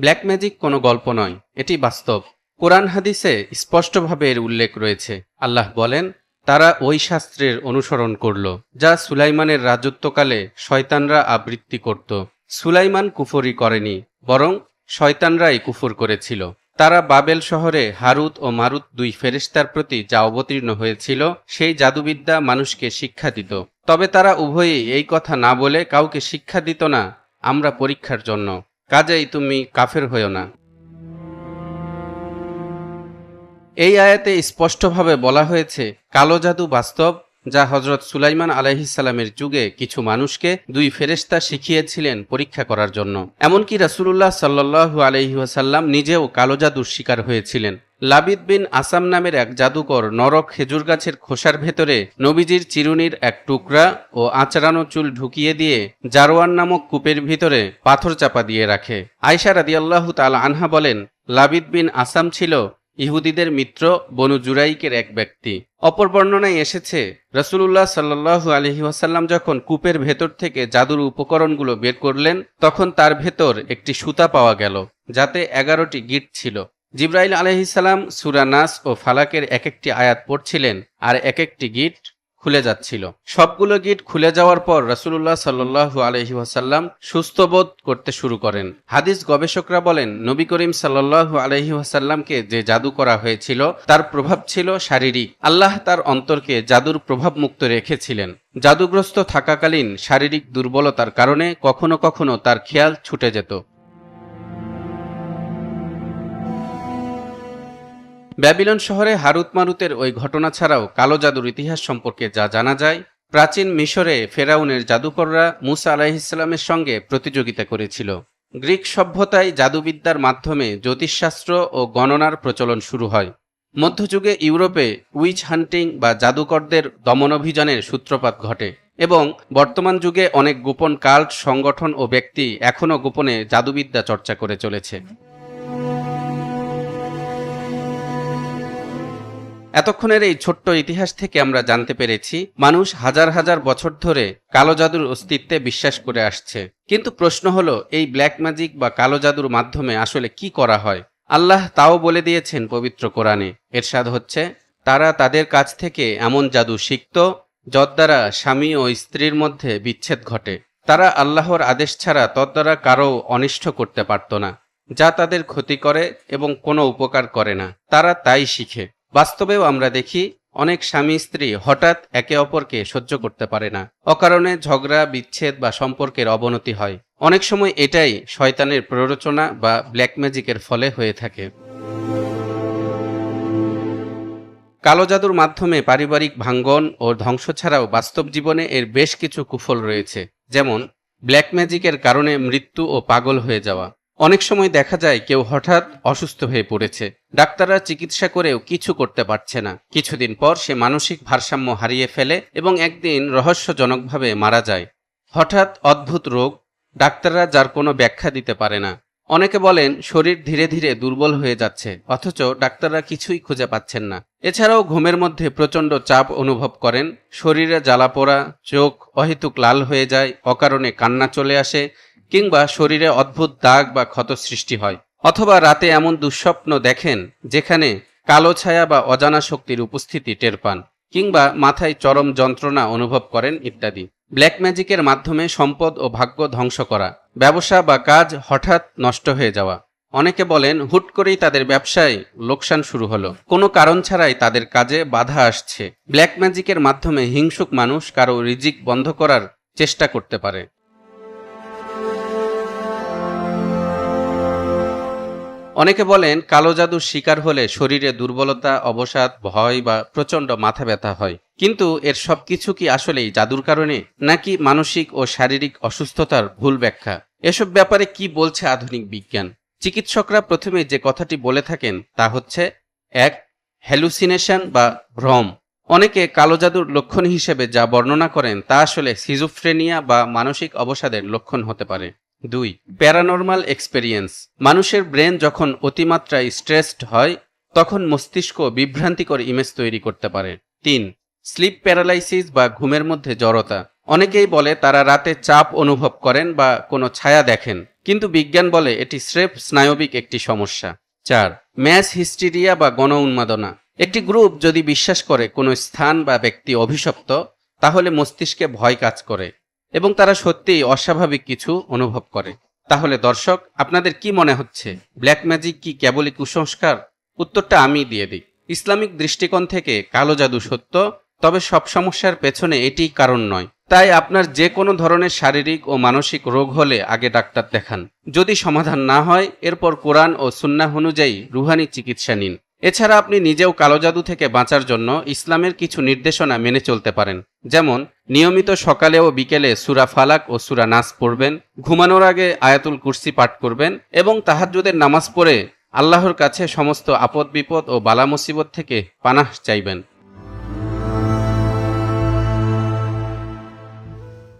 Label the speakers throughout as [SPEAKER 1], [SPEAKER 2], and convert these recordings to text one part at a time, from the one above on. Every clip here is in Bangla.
[SPEAKER 1] ব্ল্যাক ম্যাজিক কোনো গল্প নয়, এটি বাস্তব। কোরআন হাদিসে স্পষ্টভাবে এর উল্লেখ রয়েছে। আল্লাহ বলেন, তারা ওই শাস্ত্রের অনুসরণ করল যা সুলাইমানের রাজত্বকালে শয়তানরা আবৃত্তি করত। সুলাইমান কুফরি করেনি, বরং শয়তানরাই কুফর করেছিল। তারা বাবেল শহরে হারুত ও মারুত দুই ফেরেশতার প্রতি যা অবতীর্ণ হয়েছিল সেই জাদুবিদ্যা মানুষকে শিক্ষা দিত। তবে তারা উভয়েই এই কথা না বলে কাউকে শিক্ষা দিত না, আমরা পরীক্ষার জন্য, কাজেই তুমি কাফের হইও না। এই আয়াতে স্পষ্টভাবে বলা হয়েছে কালো জাদু বাস্তব, যা হযরত সুলাইমান আলাইহিসসালামের যুগে কিছু মানুষকে দুই ফেরেশতা শিখিয়েছিলেন পরীক্ষা করার জন্য। এমনকি রাসূলুল্লাহ সাল্লাল্লাহু আলাইহি ওয়াসাল্লাম নিজেও কালো জাদুর শিকার হয়েছিলেন। লাবিদ বিন আসাম নামের এক জাদুকর নরক খেজুর গাছের খোসার ভেতরে নবীজির চিরুনির এক টুকরা ও আঁচড়ানো চুল ঢুকিয়ে দিয়ে জারওয়ান নামক কূপের ভিতরে পাথর চাপা দিয়ে রাখে। আয়েশা রাদিয়াল্লাহু তাআলা আনহা বলেন, লাবিদ বিন আসাম ছিল ইহুদিদের মিত্র বনু জুরাইকের এক ব্যক্তি। অপর বর্ণনায় এসেছে, রাসূলুল্লাহ সাল্লাল্লাহু আলাইহি ওয়াসাল্লাম যখন কূপের ভেতর থেকে জাদুর উপকরণগুলো বের করলেন, তখন তার ভেতর একটি সুতা পাওয়া গেল, যাতে 11টি গিঁট ছিল। জিবরাইল আলাইহিস সালাম সূরা নাস ও ফালাকের এক একটি আয়াত পড়ছিলেন, আর এক একটি গিঁট খুলে যাচ্ছিল। সবগুলো গিঁট খুলে যাওয়ার পর রাসূলুল্লাহ সাল্লাল্লাহু আলাইহি ওয়াসাল্লাম সুস্থ বোধ করতে শুরু করেন। হাদিস গবেষকরা বলেন, নবী করিম সাল্লাল্লাহু আলাইহি ওয়াসাল্লামকে যে জাদু করা হয়েছিল তার প্রভাব ছিল শারীরিক। আল্লাহ তার অন্তরকে জাদুর প্রভাব মুক্ত রেখেছিলেন। জাদুগ্রস্ত থাকাকালীন শারীরিক দুর্বলতার কারণে কখনো কখনো তার খেয়াল ছুটে যেত। ব্যাবিলন শহরে হারুত মারুতের ওই ঘটনা ছাড়াও কালো জাদুর ইতিহাস সম্পর্কে যা জানা যায়, প্রাচীন মিশরে ফেরাউনের জাদুকররা মুসা আলাইহিসসালামের সঙ্গে প্রতিযোগিতা করেছিল। গ্রিক সভ্যতায় জাদুবিদ্যার মাধ্যমে জ্যোতিষশাস্ত্র ও গণনার প্রচলন শুরু হয়। মধ্যযুগে ইউরোপে উইচ হান্টিং বা জাদুকরদের দমনাভিযানের সূত্রপাত ঘটে এবং বর্তমান যুগে অনেক গোপন কাল্ট সংগঠন ও ব্যক্তি এখনও গোপনে জাদুবিদ্যা চর্চা করে চলেছে। এতক্ষণের এই ছোট্ট ইতিহাস থেকে আমরা জানতে পেরেছি মানুষ হাজার হাজার বছর ধরে কালো জাদুর অস্তিত্বে বিশ্বাস করে আসছে। কিন্তু প্রশ্ন হলো, এই ব্ল্যাক ম্যাজিক বা কালো জাদুর মাধ্যমে আসলে কি করা হয়? আল্লাহ তাও বলে দিয়েছেন পবিত্র কোরআনে। এরশাদ হচ্ছে, তারা তাদের কাছ থেকে এমন জাদু শিখত যদ্বারা স্বামী ও স্ত্রীর মধ্যে বিচ্ছেদ ঘটে। তারা আল্লাহর আদেশ ছাড়া তদ্বারা কারো অনিষ্ট করতে পারত না, যা তাদের ক্ষতি করে এবং কোনো উপকার করে না। তারা তাই শিখে। বাস্তবেও আমরা দেখি অনেক স্বামী স্ত্রী হঠাৎ একে অপরকে সহ্য করতে পারে না। অকারণে ঝগড়া, বিচ্ছেদ বা সম্পর্কের অবনতি হয়। অনেক সময় এটাই শয়তানের প্ররোচনা বা ব্ল্যাক ম্যাজিকের ফলে হয়ে থাকে। কালো জাদুর মাধ্যমে পারিবারিক ভাঙ্গন ও ধ্বংস ছাড়াও বাস্তব জীবনে এর বেশ কিছু কুফল রয়েছে, যেমন ব্ল্যাক ম্যাজিকের কারণে মৃত্যু ও পাগল হয়ে যাওয়া। অনেক সময় দেখা যায় কেউ হঠাৎ অসুস্থ হয়ে পড়েছে, ডাক্তাররা চিকিৎসা করেও কিছু করতে পারছে না। কিছুদিন পর সে মানসিক ভারসাম্য হারিয়ে ফেলে এবং একদিন রহস্যজনকভাবে মারা যায়। হঠাৎ অদ্ভুত রোগ, ডাক্তাররা যার কোনো ব্যাখ্যা দিতে পারে না। অনেকে বলেন শরীর ধীরে ধীরে দুর্বল হয়ে যাচ্ছে, অথচ ডাক্তাররা কিছুই খুঁজে পাচ্ছেন না। এছাড়াও ঘুমের মধ্যে প্রচণ্ড চাপ অনুভব করেন, শরীরে জ্বালাপোড়া, চোখ অহেতুক লাল হয়ে যায়, অকারণে কান্না চলে আসে, কিংবা শরীরে অদ্ভুত দাগ বা ক্ষত সৃষ্টি হয়। অথবা রাতে এমন দুঃস্বপ্ন দেখেন যেখানে কালো ছায়া বা অজানা শক্তির উপস্থিতি টের পান, কিংবা মাথায় চরম যন্ত্রণা অনুভব করেন ইত্যাদি। ব্ল্যাক ম্যাজিকের মাধ্যমে সম্পদ ও ভাগ্য ধ্বংস করা, ব্যবসা বা কাজ হঠাৎ নষ্ট হয়ে যাওয়া। অনেকে বলেন হুট করেই তাদের ব্যবসায় লোকসান শুরু হলো, কোনো কারণ ছাড়াই তাদের কাজে বাধা আসছে। ব্ল্যাক ম্যাজিকের মাধ্যমে হিংসুক মানুষ কারো রিজিক বন্ধ করার চেষ্টা করতে পারে। অনেকে বলেন কালো জাদুর শিকার হলে শরীরে দুর্বলতা, অবসাদ, ভয় বা প্রচণ্ড মাথা ব্যথা হয়। কিন্তু এর সবকিছু কি আসলেই জাদুর কারণে, নাকি মানসিক ও শারীরিক অসুস্থতার ভুল ব্যাখ্যা? এসব ব্যাপারে কি বলছে আধুনিক বিজ্ঞান? চিকিৎসকরা প্রথমে যে কথাটি বলে থাকেন তা হচ্ছে 1. হ্যালুসিনেশন বা ভ্রম। অনেকে কালো জাদুর লক্ষণ হিসেবে যা বর্ণনা করেন তা আসলে সিজোফ্রেনিয়া বা মানসিক অবসাদের লক্ষণ হতে পারে। 2. Paranormal experience. মানুষের ব্রেন যখন অতিমাত্রায় স্ট্রেসড হয় তখন মস্তিষ্ক বিভ্রান্তিকর ইমেজ তৈরি করতে পারে। 3. স্লিপ প্যারালাইসিস বা ঘুমের মধ্যে জড়তা। অনেকেই বলে তারা রাতে চাপ অনুভব করেন বা কোনো ছায়া দেখেন, কিন্তু বিজ্ঞান বলে এটি স্রেফ স্নায়বিক একটি সমস্যা। 4. ম্যাস হিস্টিরিয়া বা গণ উন্মাদনা। একটি গ্রুপ যদি বিশ্বাস করে কোনো স্থান বা ব্যক্তি অভিশপ্ত, তাহলে মস্তিষ্কে ভয় কাজ করে এবং তারা সত্যিই অস্বাভাবিক কিছু অনুভব করে। তাহলে দর্শক, আপনাদের কি মনে হচ্ছে, ব্ল্যাক ম্যাজিক কি কেবলই কুসংস্কার? উত্তরটা আমি দিয়ে দিই। ইসলামিক দৃষ্টিকোণ থেকে কালো জাদু সত্য, তবে সব সমস্যার পেছনে এটিই কারণ নয়। তাই আপনার যে কোনো ধরনের শারীরিক ও মানসিক রোগ হলে আগে ডাক্তার দেখান। যদি সমাধান না হয়, এরপর কোরআন ও সুন্নাহ অনুযায়ী রুহানি চিকিৎসা নিন। এছাড়া আপনি নিজেও কালো জাদু থেকে বাঁচার জন্য ইসলামের কিছু নির্দেশনা মেনে চলতে পারেন। যেমন নিয়মিত সকালে ও বিকেলে সূরা ফালাক ও সূরা নাস পড়বেন, ঘুমানোর আগে আয়াতুল কুরসি পাঠ করবেন এবং তাহাজ্জুদের নামাজ পড়ে আল্লাহর কাছে সমস্ত আপদ বিপদ ও বালা মুসিবত থেকে পানাহ চাইবেন।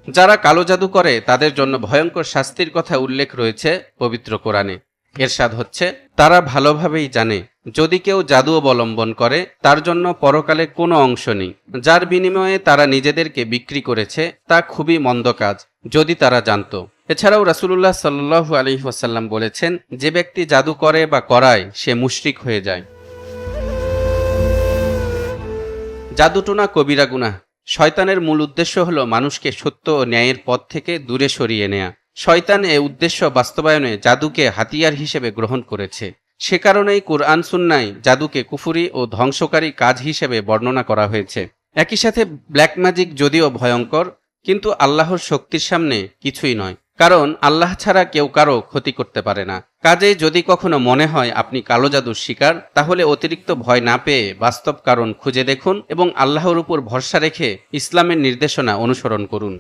[SPEAKER 1] যারা কালো জাদু করে তাদের জন্য ভয়ঙ্কর শাস্তির কথা উল্লেখ রয়েছে পবিত্র কোরআনে। এরশাদ হচ্ছে, তারা ভালোভাবেই জানে যদি কেউ জাদু অবলম্বন করে তার জন্য পরকালে কোনো অংশ নেই। যার বিনিময়ে তারা নিজেদেরকে বিক্রি করেছে তা খুবই মন্দ কাজ, যদি তারা জানত। এছাড়াও রাসূলুল্লাহ সাল্লাল্লাহু আলাইহি ওয়াসাল্লাম বলেছেন, যে ব্যক্তি জাদু করে বা করায় সে মুশরিক হয়ে যায়। জাদুটোনা কবিরা গুনাহ। শয়তানের মূল উদ্দেশ্য হলো মানুষকে সত্য ও ন্যায়ের পথ থেকে দূরে সরিয়ে নেয়া। শয়তান এ উদ্দেশ্য বাস্তবায়নে জাদুকে হাতিয়ার হিসেবে গ্রহণ করেছে। সে কারণেই কুরআন সুন্নায় জাদুকে কুফরি ও ধ্বংসকারী কাজ হিসেবে বর্ণনা করা হয়েছে। একই সাথে ব্ল্যাক ম্যাজিক যদিও ভয়ঙ্কর, কিন্তু আল্লাহর শক্তির সামনে কিছুই নয়, কারণ আল্লাহ ছাড়া কেউ কারো ক্ষতি করতে পারে না। কাজেই যদি কখনো মনে হয় আপনি কালো জাদুর শিকার, তাহলে অতিরিক্ত ভয় না পেয়ে বাস্তব কারণ খুঁজে দেখুন এবং আল্লাহর উপর ভরসা রেখে ইসলামের নির্দেশনা অনুসরণ করুন।